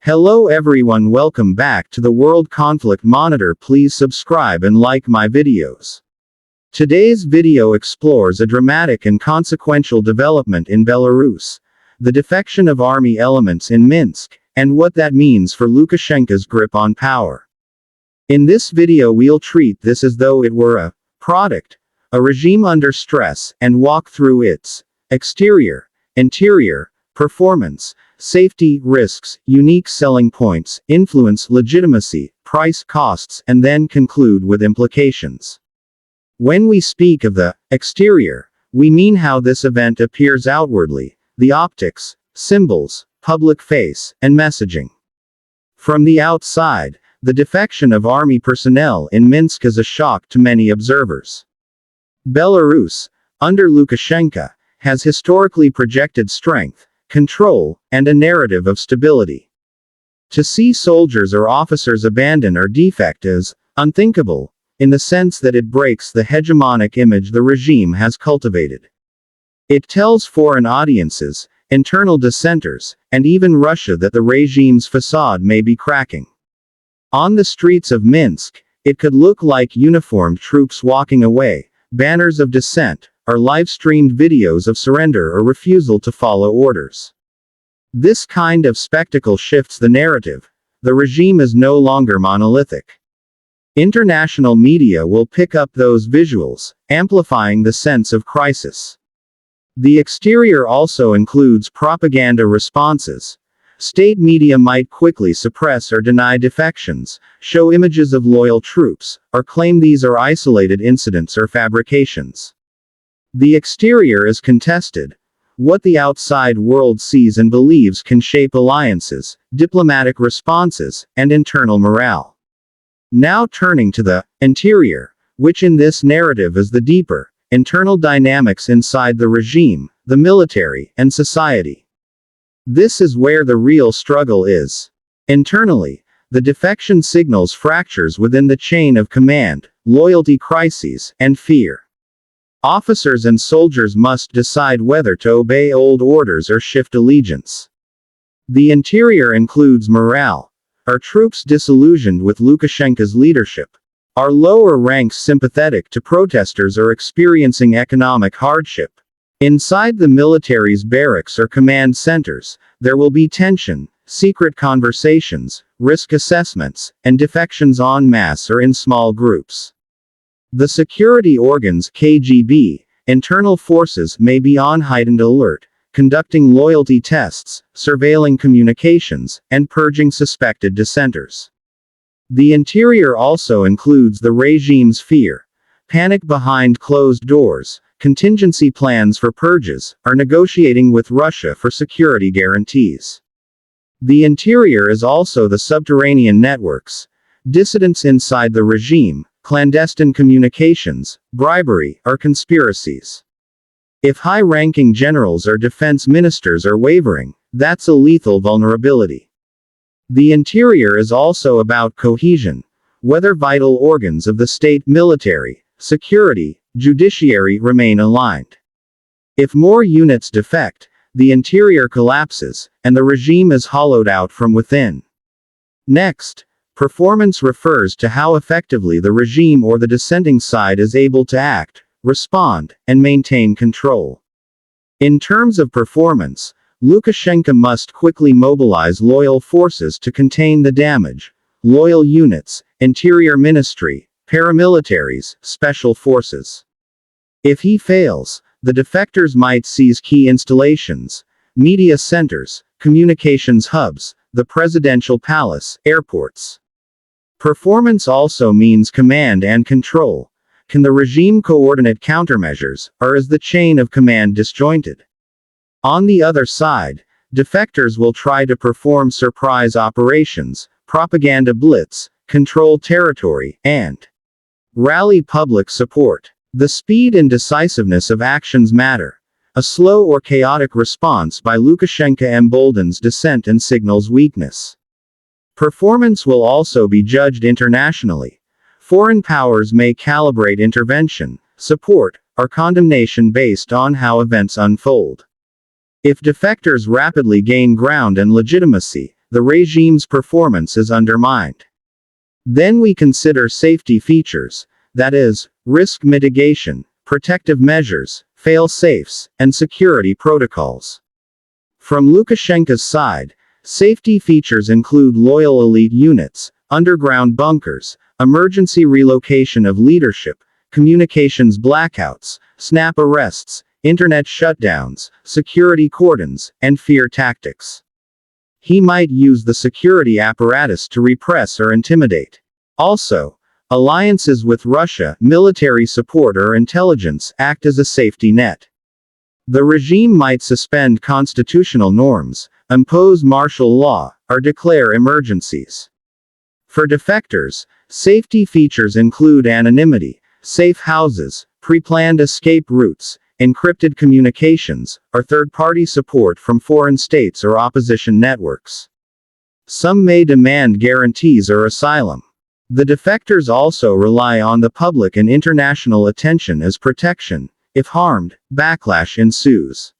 Hello everyone, welcome back to the World Conflict Monitor. Please subscribe and like my videos. Today's video explores a dramatic and consequential development in Belarus, the defection of army elements in Minsk, and what that means for Lukashenko's grip on power. In this video we'll treat this as though it were a product, a regime under stress, and walk through its exterior, interior, performance, safety, risks, unique selling points, influence, legitimacy, price, costs, and then conclude with implications. When we speak of the exterior, we mean how this event appears outwardly, the optics, symbols, public face, and messaging. From the outside, the defection of army personnel in Minsk is a shock to many observers. Belarus, under Lukashenko, has historically projected strength, control, and a narrative of stability. To see soldiers or officers abandon or defect is unthinkable, in the sense that it breaks the hegemonic image the regime has cultivated. It tells foreign audiences, internal dissenters, and even Russia that the regime's facade may be cracking. On the streets of Minsk, it could look like uniformed troops walking away, banners of dissent, or live-streamed videos of surrender or refusal to follow orders. This kind of spectacle shifts the narrative. The regime is no longer monolithic. International media will pick up those visuals, amplifying the sense of crisis. The exterior also includes propaganda responses. State media might quickly suppress or deny defections, show images of loyal troops, or claim these are isolated incidents or fabrications. The exterior is contested. What the outside world sees and believes can shape alliances, diplomatic responses, and internal morale. Now turning to the interior, which in this narrative is the deeper, internal dynamics inside the regime, the military, and society. This is where the real struggle is. Internally, the defection signals fractures within the chain of command, loyalty crises, and fear. Officers and soldiers must decide whether to obey old orders or shift allegiance. The interior includes morale. Are troops disillusioned with Lukashenko's leadership? Are lower ranks sympathetic to protesters or experiencing economic hardship? Inside the military's barracks or command centers, there will be tension, secret conversations, risk assessments, and defections en masse or in small groups. The security organs KGB, internal forces may be on heightened alert, conducting loyalty tests, surveilling communications, and purging suspected dissenters. The interior also includes the regime's fear, panic behind closed doors, contingency plans for purges, or negotiating with Russia for security guarantees. The interior is also the subterranean networks, dissidents inside the regime, clandestine communications, bribery, or conspiracies. If high-ranking generals or defense ministers are wavering, that's a lethal vulnerability. The interior is also about cohesion, whether vital organs of the state, military, security, judiciary remain aligned. If more units defect, the interior collapses, and the regime is hollowed out from within. Next, performance refers to how effectively the regime or the dissenting side is able to act, respond, and maintain control. In terms of performance, Lukashenko must quickly mobilize loyal forces to contain the damage, loyal units, interior ministry, paramilitaries, special forces. If he fails, the defectors might seize key installations, media centers, communications hubs, the presidential palace, airports. Performance also means command and control. Can the regime coordinate countermeasures, or is the chain of command disjointed? On the other side, defectors will try to perform surprise operations, propaganda blitz, control territory, and rally public support. The speed and decisiveness of actions matter. A slow or chaotic response by Lukashenko emboldens dissent and signals weakness. Performance will also be judged internationally. Foreign powers may calibrate intervention, support, or condemnation based on how events unfold. If defectors rapidly gain ground and legitimacy, the regime's performance is undermined. Then we consider safety features, that is, risk mitigation, protective measures, fail-safes, and security protocols. From Lukashenko's side, safety features include loyal elite units, underground bunkers, emergency relocation of leadership, communications blackouts, snap arrests, internet shutdowns, security cordons, and fear tactics. He might use the security apparatus to repress or intimidate. Also, alliances with Russia, military support or intelligence act as a safety net. The regime might suspend constitutional norms, impose martial law, or declare emergencies. For defectors, safety features include anonymity, safe houses, pre-planned escape routes, encrypted communications, or third-party support from foreign states or opposition networks. Some may demand guarantees or asylum. The defectors also rely on the public and international attention as protection. If harmed, backlash ensues.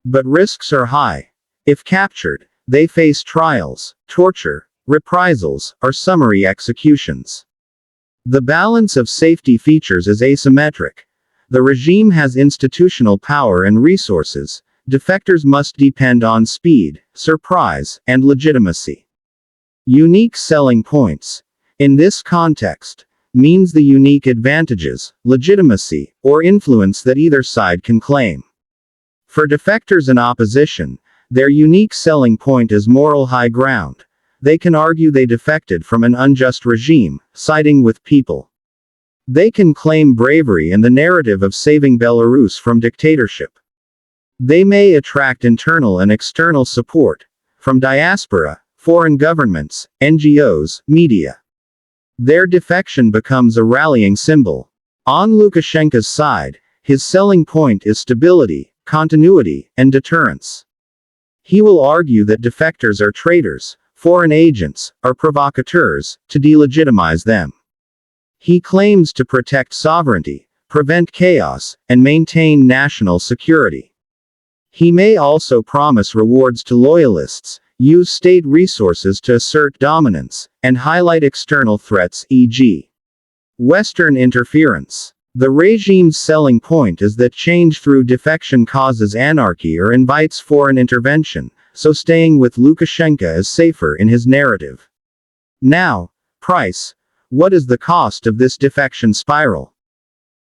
But risks are high. If captured, they face trials, torture, reprisals, or summary executions. The balance of safety features is asymmetric. The regime has institutional power and resources. Defectors must depend on speed, surprise, and legitimacy. Unique selling points. In this context, means the unique advantages, legitimacy, or influence that either side can claim. For defectors in opposition, their unique selling point is moral high ground. They can argue they defected from an unjust regime, siding with people. They can claim bravery and the narrative of saving Belarus from dictatorship. They may attract internal and external support, from diaspora, foreign governments, NGOs, media. Their defection becomes a rallying symbol. On Lukashenko's side, his selling point is stability, continuity, and deterrence. He will argue that defectors are traitors, foreign agents, or provocateurs, to delegitimize them. He claims to protect sovereignty, prevent chaos, and maintain national security. He may also promise rewards to loyalists, use state resources to assert dominance, and highlight external threats, e.g. Western interference. The regime's selling point is that change through defection causes anarchy or invites foreign intervention, so staying with Lukashenko is safer in his narrative. Now, price. What is the cost of this defection spiral?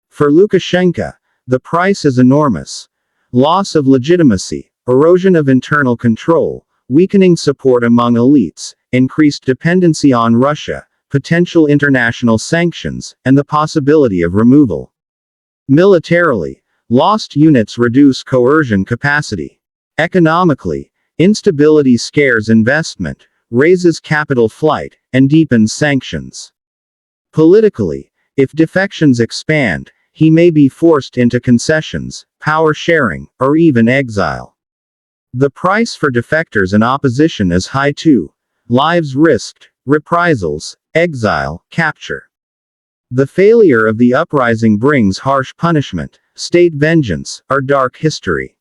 For Lukashenko, the price is enormous. Loss of legitimacy, erosion of internal control, weakening support among elites, increased dependency on Russia, potential international sanctions, and the possibility of removal. Militarily, lost units reduce coercion capacity. Economically, instability scares investment, raises capital flight, and deepens sanctions. Politically, if defections expand, he may be forced into concessions, power sharing, or even exile. The price for defectors in opposition is high too. Lives risked, reprisals, exile, capture. The failure of the uprising brings harsh punishment, state vengeance, or dark history.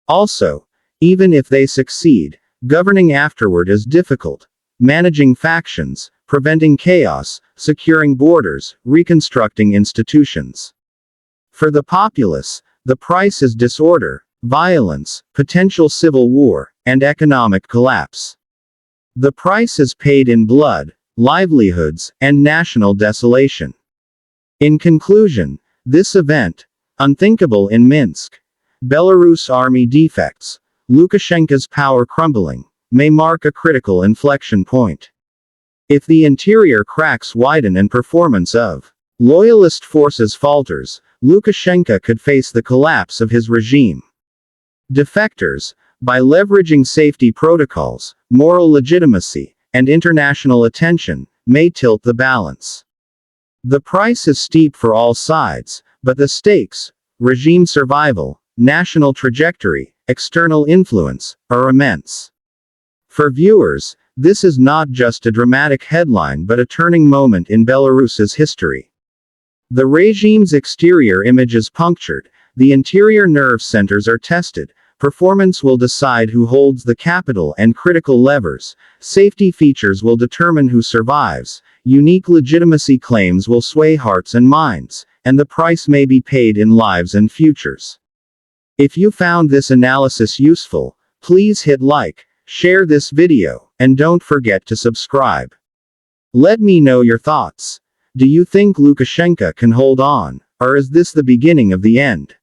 Also, even if they succeed, governing afterward is difficult. Managing factions, preventing chaos, securing borders, reconstructing institutions. For the populace, the price is disorder, violence, potential civil war, and economic collapse. The price is paid in blood, livelihoods, and national desolation. In conclusion, this event, unthinkable in Minsk, Belarus army defects, Lukashenko's power crumbling, may mark a critical inflection point. If the interior cracks widen and performance of loyalist forces falters, Lukashenko could face the collapse of his regime. Defectors, by leveraging safety protocols, moral legitimacy, and international attention, may tilt the balance. The price is steep for all sides, but the stakes, regime survival, national trajectory, external influence, are immense. For viewers, this is not just a dramatic headline but a turning moment in Belarus's history. The regime's exterior image is punctured, the interior nerve centers are tested, Performance will decide who holds the capital and critical levers. Safety features will determine who survives. Unique legitimacy claims will sway hearts and minds, and the price may be paid in lives and futures. If you found this analysis useful, please hit like, share this video, and don't forget to subscribe. Let me know your thoughts. Do you think Lukashenko can hold on, or is this the beginning of the end?